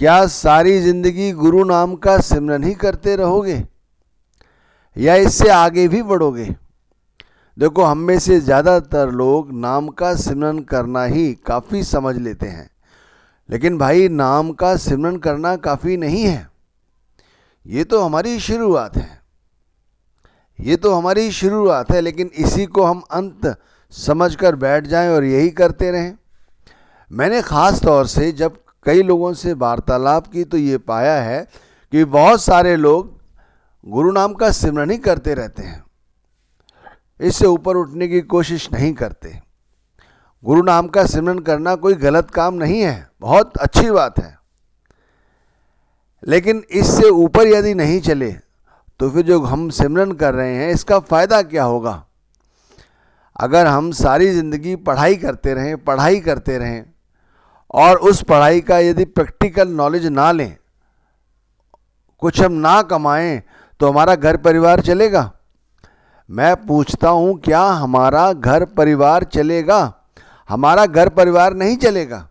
क्या सारी जिंदगी गुरु नाम का सिमरन ही करते रहोगे या इससे आगे भी बढ़ोगे? देखो, हम में से ज़्यादातर लोग नाम का सिमरन करना ही काफ़ी समझ लेते हैं, लेकिन भाई नाम का सिमरन करना काफ़ी नहीं है। ये तो हमारी शुरुआत है, ये तो हमारी शुरुआत है, लेकिन इसी को हम अंत समझकर बैठ जाएं और यही करते रहें। मैंने ख़ास तौर से जब कई लोगों से वार्तालाप की तो ये पाया है कि बहुत सारे लोग गुरु नाम का सिमरन ही करते रहते हैं, इससे ऊपर उठने की कोशिश नहीं करते। गुरु नाम का सिमरन करना कोई गलत काम नहीं है, बहुत अच्छी बात है, लेकिन इससे ऊपर यदि नहीं चले तो फिर जो हम सिमरन कर रहे हैं इसका फ़ायदा क्या होगा? अगर हम सारी ज़िंदगी पढ़ाई करते रहें और उस पढ़ाई का यदि प्रैक्टिकल नॉलेज ना लें, कुछ हम ना कमाएं, तो हमारा घर परिवार चलेगा? मैं पूछता हूं, क्या हमारा घर परिवार चलेगा? हमारा घर परिवार नहीं चलेगा।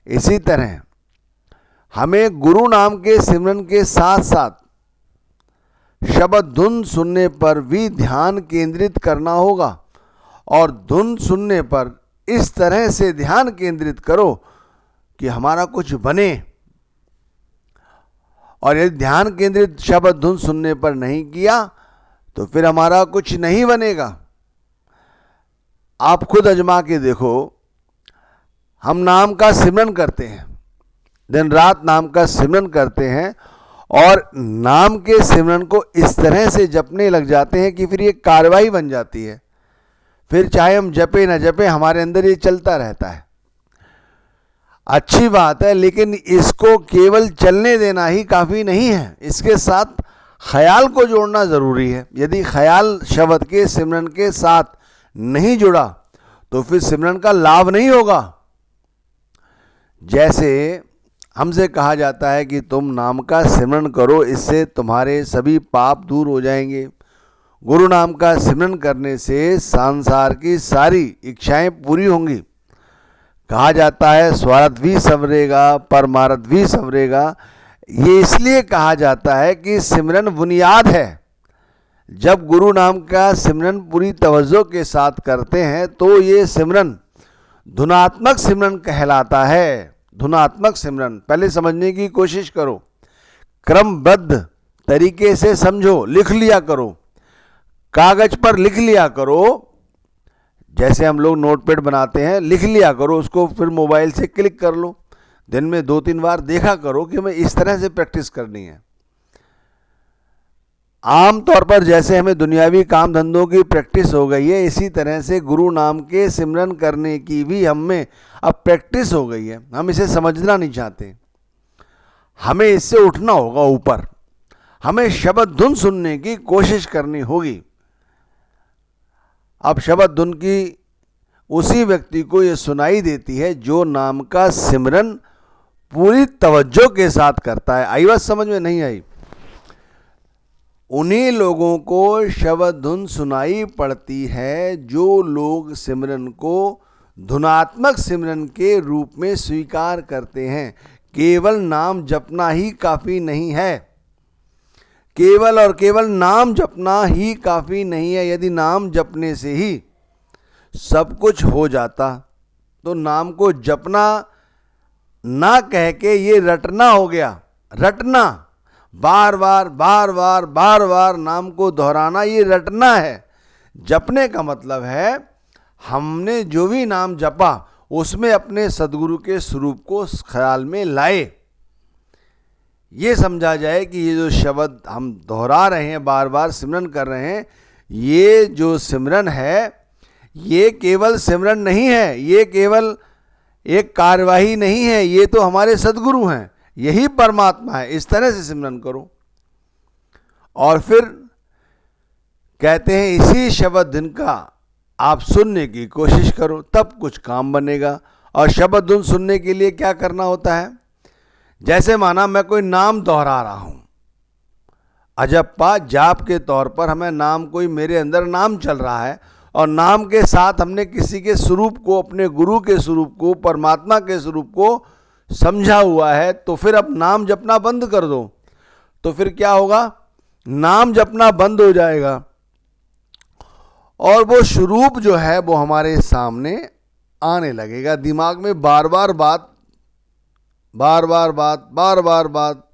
इसी तरह हमें गुरु नाम के सिमरन के साथ साथ शब्द धुन सुनने पर भी ध्यान केंद्रित करना होगा, और धुन सुनने पर इस तरह से ध्यान केंद्रित करो कि हमारा कुछ बने। और यदि ध्यान केंद्रित शब्द धुन सुनने पर नहीं किया तो फिर हमारा कुछ नहीं बनेगा। आप खुद आजमा के देखो, हम नाम का सिमरन करते हैं, दिन रात नाम का सिमरन करते हैं, और नाम के सिमरन को इस तरह से जपने लग जाते हैं कि फिर ये कार्रवाई बन जाती है। फिर चाहे हम जपे न जपे, हमारे अंदर ये चलता रहता है। अच्छी बात है, लेकिन इसको केवल चलने देना ही काफ़ी नहीं है, इसके साथ ख्याल को जोड़ना ज़रूरी है। यदि ख्याल शब्द के सिमरन के साथ नहीं जुड़ा तो फिर सिमरन का लाभ नहीं होगा। जैसे हमसे कहा जाता है कि तुम नाम का सिमरन करो, इससे तुम्हारे सभी पाप दूर हो जाएंगे। गुरु नाम का सिमरन करने से संसार की सारी इच्छाएं पूरी होंगी। कहा जाता है स्वार्थ भी संवरेगा, परमार्थ भी संवरेगा। ये इसलिए कहा जाता है कि सिमरन बुनियाद है। जब गुरु नाम का सिमरन पूरी तवज्जो के साथ करते हैं तो ये सिमरन धुनात्मक सिमरन कहलाता है। धुनात्मक सिमरन पहले समझने की कोशिश करो, क्रमबद्ध तरीके से समझो, लिख लिया करो, कागज पर लिख लिया करो। जैसे हम लोग नोटपैड बनाते हैं, लिख लिया करो उसको, फिर मोबाइल से क्लिक कर लो। दिन में 2-3 बार देखा करो कि हमें इस तरह से प्रैक्टिस करनी है। आम तौर पर जैसे हमें दुनियावी काम धंधों की प्रैक्टिस हो गई है, इसी तरह से गुरु नाम के सिमरन करने की भी हमें अब प्रैक्टिस हो गई है। हम इसे समझना नहीं चाहते, हमें इससे उठना होगा ऊपर। हमें शब्द धुन सुनने की कोशिश करनी होगी। अब शब्द धुन की उसी व्यक्ति को ये सुनाई देती है जो नाम का सिमरन पूरी तवज्जो के साथ करता है। आई बात समझ में? नहीं आई? उन्हीं लोगों को शब्द धुन सुनाई पड़ती है जो लोग सिमरन को धुनात्मक सिमरन के रूप में स्वीकार करते हैं। केवल नाम जपना ही काफ़ी नहीं है, केवल और केवल नाम जपना ही काफ़ी नहीं है। यदि नाम जपने से ही सब कुछ हो जाता तो नाम को जपना ना कह के ये रटना हो गया। रटना, बार बार नाम को दोहराना, ये रटना है। जपने का मतलब है हमने जो भी नाम जपा उसमें अपने सदगुरु के स्वरूप को ख्याल में लाए। ये समझा जाए कि ये जो शब्द हम दोहरा रहे हैं, बार बार सिमरन कर रहे हैं, ये जो सिमरन है ये केवल सिमरन नहीं है, ये केवल एक कार्यवाही नहीं है, ये तो हमारे सदगुरु हैं, यही परमात्मा है। इस तरह से सिमरन करो। और फिर कहते हैं इसी शब्द धुन का आप सुनने की कोशिश करो, तब कुछ काम बनेगा। और शब्द धुन सुनने के लिए क्या करना होता है? जैसे माना मैं कोई नाम दोहरा रहा हूं, अजप्पा जाप के तौर पर हमें नाम, कोई मेरे अंदर नाम चल रहा है और नाम के साथ हमने किसी के स्वरूप को, अपने गुरु के स्वरूप को, परमात्मा के स्वरूप को समझा हुआ है, तो फिर अब नाम जपना बंद कर दो, तो फिर क्या होगा, नाम जपना बंद हो जाएगा और वो स्वरूप जो है वो हमारे सामने आने लगेगा। दिमाग में बार बार बात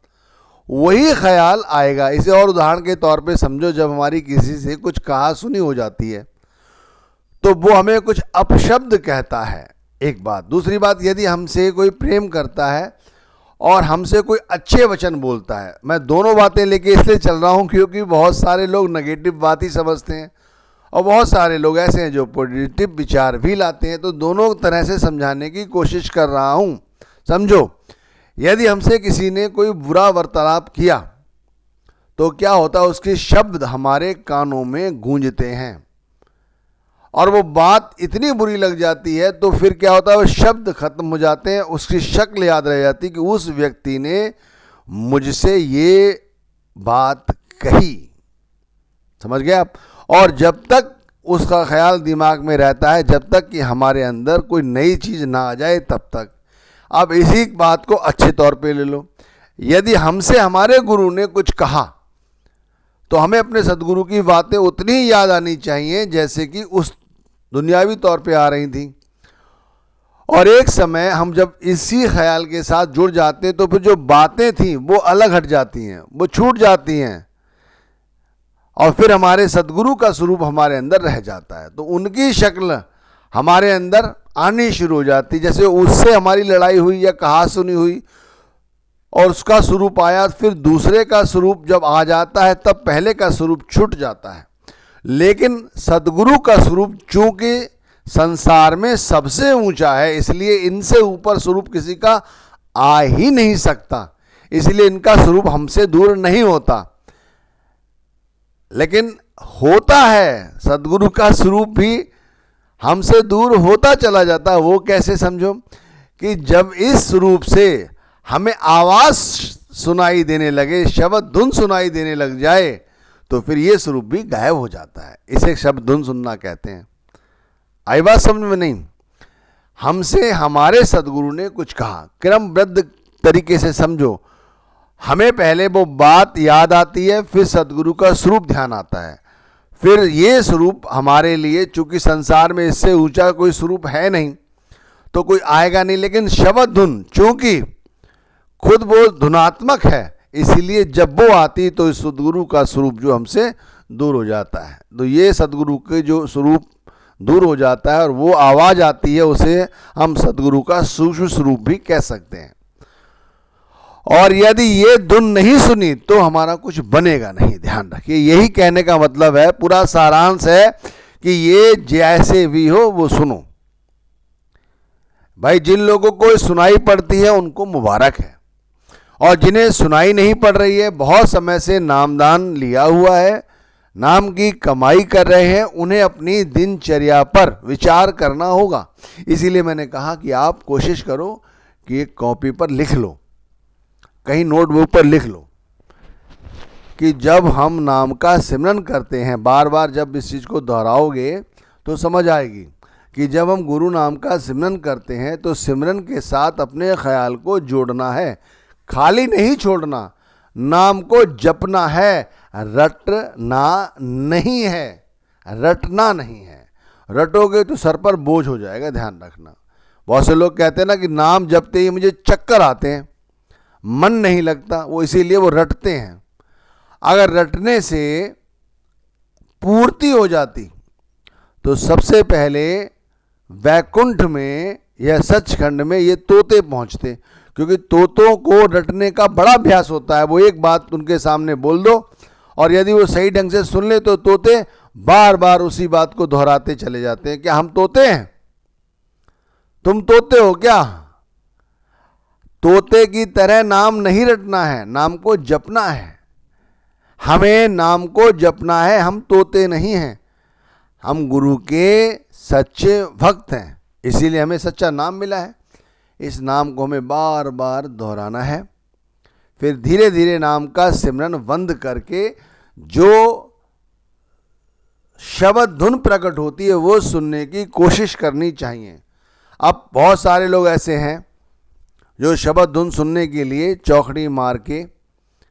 वही ख्याल आएगा। इसे और उदाहरण के तौर पे समझो, जब हमारी किसी से कुछ कहा सुनी हो जाती है तो वो हमें कुछ अपशब्द कहता है, एक बात। दूसरी बात, यदि हमसे कोई प्रेम करता है और हमसे कोई अच्छे वचन बोलता है, मैं दोनों बातें लेके इसलिए चल रहा हूँ क्योंकि बहुत सारे लोग नेगेटिव बात ही समझते हैं और बहुत सारे लोग ऐसे हैं जो पॉजिटिव विचार भी लाते हैं, तो दोनों तरह से समझाने की कोशिश कर रहा हूँ। समझो, यदि हमसे किसी ने कोई बुरा वार्तालाप किया तो क्या होता है, उसके शब्द हमारे कानों में गूंजते हैं और वो बात इतनी बुरी लग जाती है तो फिर क्या होता है, वो शब्द खत्म हो जाते हैं, उसकी शक्ल याद रह जाती कि उस व्यक्ति ने मुझसे ये बात कही। समझ गए आप? और जब तक उसका ख्याल दिमाग में रहता है, जब तक कि हमारे अंदर कोई नई चीज़ ना आ जाए तब तक। अब इसी बात को अच्छे तौर पे ले लो, यदि हमसे हमारे गुरु ने कुछ कहा तो हमें अपने सदगुरु की बातें उतनी ही याद आनी चाहिए जैसे कि उस दुनियावी तौर पे आ रही थी। और एक समय हम जब इसी ख्याल के साथ जुड़ जाते हैं तो फिर जो बातें थी वो अलग हट जाती हैं, वो छूट जाती हैं और फिर हमारे सदगुरु का स्वरूप हमारे अंदर रह जाता है, तो उनकी शक्ल हमारे अंदर आनी शुरू हो जाती। जैसे उससे हमारी लड़ाई हुई या कहा सुनी हुई और उसका स्वरूप आया, फिर दूसरे का स्वरूप जब आ जाता है तब पहले का स्वरूप छूट जाता है। लेकिन सदगुरु का स्वरूप चूंकि संसार में सबसे ऊंचा है, इसलिए इनसे ऊपर स्वरूप किसी का आ ही नहीं सकता, इसलिए इनका स्वरूप हमसे दूर नहीं होता। लेकिन होता है, सदगुरु का स्वरूप भी हमसे दूर होता चला जाता है। वो कैसे, समझो कि जब इस स्वरूप से हमें आवाज सुनाई देने लगे, शब्द धुन सुनाई देने लग जाए, तो फिर ये स्वरूप भी गायब हो जाता है। इसे शब्द धुन सुनना कहते हैं। आई बात समझ में? नहीं, हमसे हमारे सदगुरु ने कुछ कहा, क्रमबद्ध तरीके से समझो, हमें पहले वो बात याद आती है, फिर सदगुरु का स्वरूप ध्यान आता है, फिर ये स्वरूप हमारे लिए, चूंकि संसार में इससे ऊंचा कोई स्वरूप है नहीं तो कोई आएगा नहीं, लेकिन शब्द धुन चूंकि खुद वो धुनात्मक है, इसीलिए जब वो आती तो इस सदगुरु का स्वरूप जो हमसे दूर हो जाता है। तो ये सदगुरु के जो स्वरूप दूर हो जाता है और वो आवाज आती है, उसे हम सदगुरु का सूक्ष्म स्वरूप भी कह सकते हैं। और यदि ये धुन नहीं सुनी तो हमारा कुछ बनेगा नहीं, ध्यान रखिए। यही कहने का मतलब है, पूरा सारांश है कि ये जैसे भी हो वो सुनो। भाई, जिन लोगों को सुनाई पड़ती है उनको मुबारक है, और जिन्हें सुनाई नहीं पड़ रही है, बहुत समय से नामदान लिया हुआ है, नाम की कमाई कर रहे हैं, उन्हें अपनी दिनचर्या पर विचार करना होगा। इसीलिए मैंने कहा कि आप कोशिश करो कि एक कॉपी पर लिख लो, कहीं नोटबुक पर लिख लो कि जब हम नाम का सिमरन करते हैं, बार बार जब इस चीज़ को दोहराओगे तो समझ आएगी कि जब हम गुरु नाम का सिमरन करते हैं तो सिमरन के साथ अपने ख्याल को जोड़ना है, खाली नहीं छोड़ना, नाम को जपना है, रटना नहीं है, रटना नहीं है। रटोगे तो सर पर बोझ हो जाएगा, ध्यान रखना। बहुत से लोग कहते हैं ना कि नाम जपते ही मुझे चक्कर आते हैं, मन नहीं लगता, वो इसीलिए वो रटते हैं। अगर रटने से पूर्ति हो जाती तो सबसे पहले वैकुंठ में या सचखंड में ये तोते पहुंचते, क्योंकि तोतों को रटने का बड़ा अभ्यास होता है। वो एक बात उनके सामने बोल दो और यदि वो सही ढंग से सुन ले तो तोते बार बार उसी बात को दोहराते चले जाते हैं। क्या हम तोते हैं? तुम तोते हो क्या? तोते की तरह नाम नहीं रटना है, नाम को जपना है। हमें नाम को जपना है, हम तोते नहीं हैं, हम गुरु के सच्चे भक्त हैं, इसीलिए हमें सच्चा नाम मिला है। इस नाम को हमें बार बार दोहराना है, फिर धीरे धीरे नाम का सिमरन बंद करके जो शब्द धुन प्रकट होती है वो सुनने की कोशिश करनी चाहिए। अब बहुत सारे लोग ऐसे हैं जो शब्द धुन सुनने के लिए चौखड़ी मार के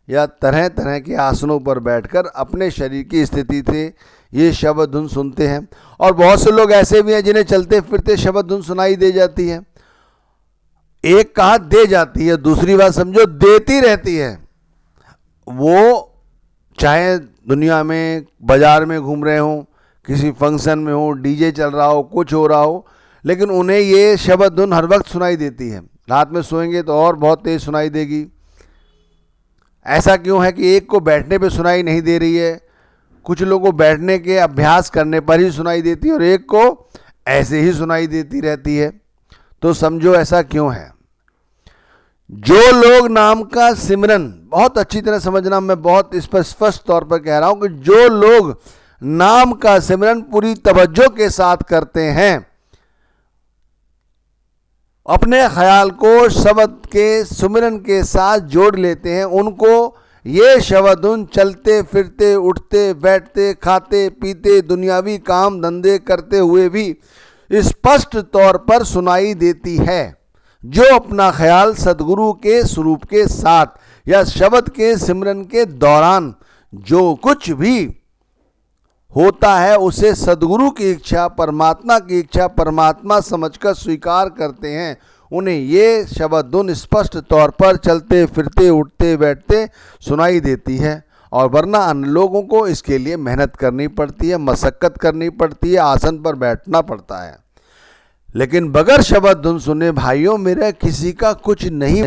या तरह तरह के आसनों पर बैठकर अपने शरीर की स्थिति से ये शब्द धुन सुनते हैं। और बहुत से लोग ऐसे भी हैं जिन्हें चलते फिरते शब्द धुन सुनाई दे जाती है। एक कहा दे जाती है, दूसरी बात समझो देती रहती है। वो चाहे दुनिया में बाजार में घूम रहे हों, किसी फंक्शन में हो, डीजे चल रहा हो, कुछ हो रहा हो, लेकिन उन्हें ये शब्द धुन हर वक्त सुनाई देती है। रात में सोएंगे तो और बहुत तेज सुनाई देगी। ऐसा क्यों है कि एक को बैठने पे सुनाई नहीं दे रही है, कुछ लोगों को बैठने के अभ्यास करने पर ही सुनाई देती है और एक को ऐसे ही सुनाई देती रहती है। तो समझो ऐसा क्यों है। जो लोग नाम का सिमरन, बहुत अच्छी तरह समझना, मैं बहुत इस पर स्पष्ट तौर पर कह रहा हूं कि जो लोग नाम का सिमरन पूरी तवज्जो के साथ करते हैं, अपने ख्याल को शब्द के सुमिरन के साथ जोड़ लेते हैं, उनको ये शब्द धुन चलते फिरते, उठते बैठते, खाते पीते, दुनियावी काम धंधे करते हुए भी स्पष्ट तौर पर सुनाई देती है। जो अपना ख्याल सदगुरु के स्वरूप के साथ या शब्द के सिमरन के दौरान जो कुछ भी होता है उसे सदगुरु की इच्छा, परमात्मा की इच्छा, परमात्मा समझकर स्वीकार करते हैं, उन्हें ये शब्द धुन स्पष्ट तौर पर चलते फिरते, उठते बैठते सुनाई देती है। और वरना अन्य लोगों को इसके लिए मेहनत करनी पड़ती है, मशक्कत करनी पड़ती है, आसन पर बैठना पड़ता है। लेकिन बगैर शब्द धुन सुने भाइयों मेरा किसी का कुछ नहीं